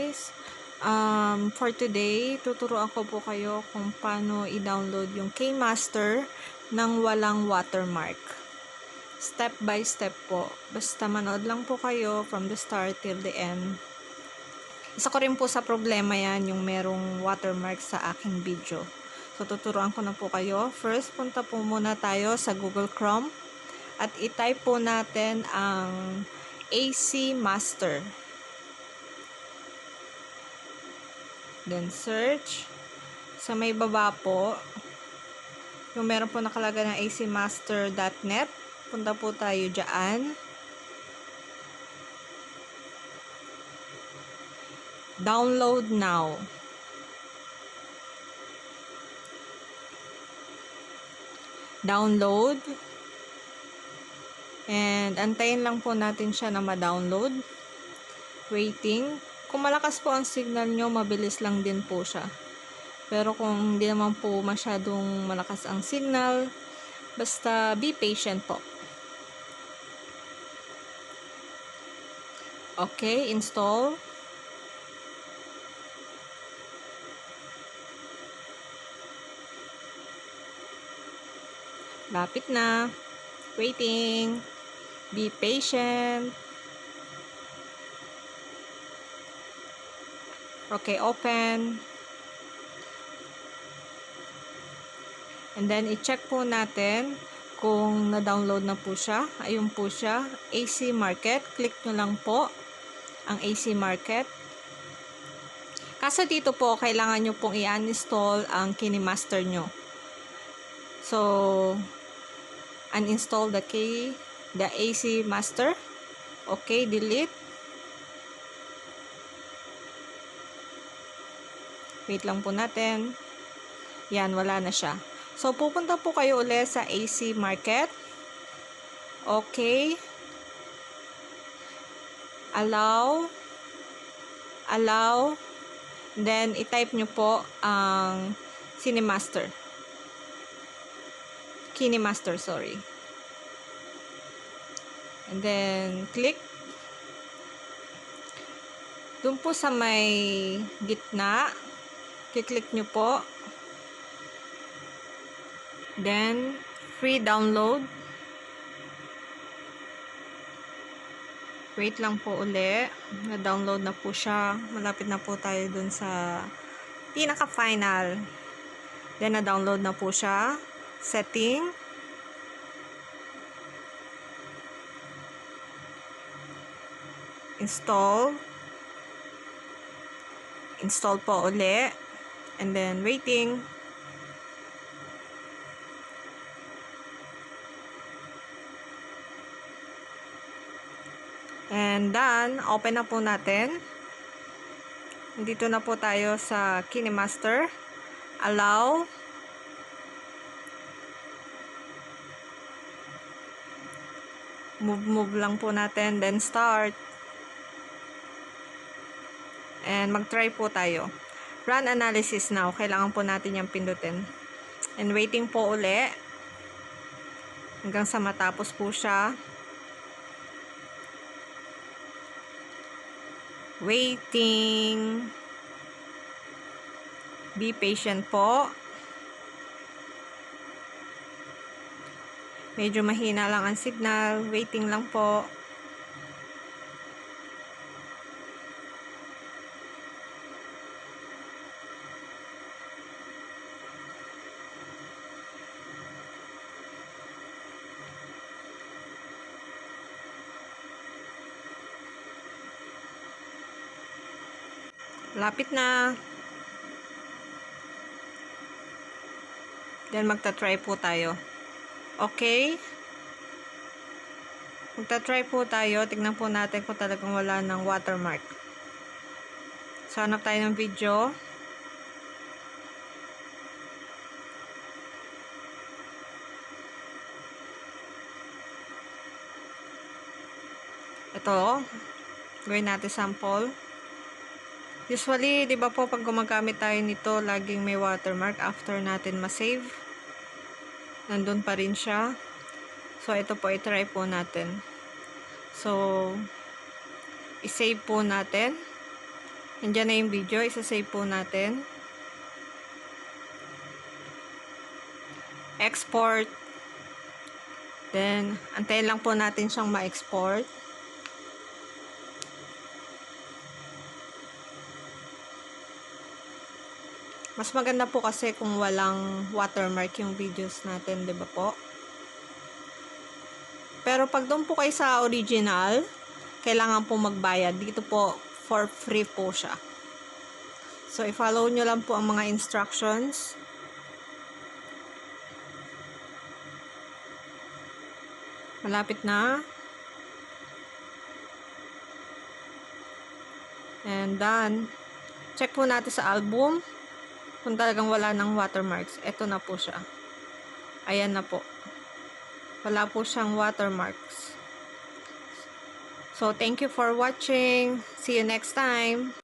guys! For today, tuturuan ko po kayo kung paano i-download yung Kinemaster ng walang watermark. Step by step po. Basta manood lang po kayo from the start till the end. Isa ko rin po sa problema yan, yung merong watermark sa aking video. So, tuturuan ko na po kayo. First, punta po muna tayo sa Google Chrome at i-type po natin ang AC Master. Then search. Sa may baba po, yung meron po nakalagay ng acmaster.net. Punta po tayo dyan. Download now. Download. And antayin lang po natin siya na ma-download. Waiting. Kung malakas po ang signal nyo, mabilis lang din po siya. Pero kung hindi naman po masyadong malakas ang signal, basta be patient po. Okay, install. Lapit na. Waiting. Be patient. Okay, open. And then, i-check po natin kung na-download na po siya. Ayun po siya. AC Market. Click nyo lang po ang AC Market. Kaso dito po, kailangan nyo pong i-uninstall ang Kinemaster nyo. So, uninstall the AC Master. Okay, delete. Wait lang po natin. Yan, wala na siya. So, pupunta po kayo ulit sa AC Market. Okay. Allow. Then, i-type nyo po ang Kinemaster, sorry. And then, click. Doon po sa may gitna, kiklik nyo po. Then, free download. Wait lang po uli. Na-download na po siya. Malapit na po tayo dun sa pinaka-final. Then, na-download na po siya. Setting. Install. Install po uli. And then, waiting. And done. Open na po natin. Dito na po tayo sa Kinemaster. Allow. Move lang po natin. Then start. And mag-try po tayo. Run analysis now. Kailangan po natin yung pindutin. And waiting po uli. Hanggang sa matapos po siya. Waiting. Be patient po. Medyo mahina lang ang signal. Waiting lang po. Lapit na. Then, magta-try po tayo. Okay. Magta-try po tayo. Tignan po natin kung talagang wala ng watermark. So, hanap tayo ng video. Ito. Gawin natin sample. Usually, di ba po, pag gumagamit tayo nito, laging may watermark after natin ma-save. Nandun pa rin siya. So, ito po, i-try po natin. So, i-save po natin. Nandiyan na yung video. Isa-save po natin. Export. Then, antayin lang po natin siyang ma-export. Mas maganda po kasi kung walang watermark yung videos natin, di ba po? Pero pag doon po kayo sa original, kailangan po magbayad. Dito po, for free po siya. So, i-follow nyo lang po ang mga instructions. Malapit na. And done. Check po natin sa album kung talagang wala ng watermarks. Ito na po siya. Ayan na po. Wala po siyang watermarks. So, thank you for watching. See you next time.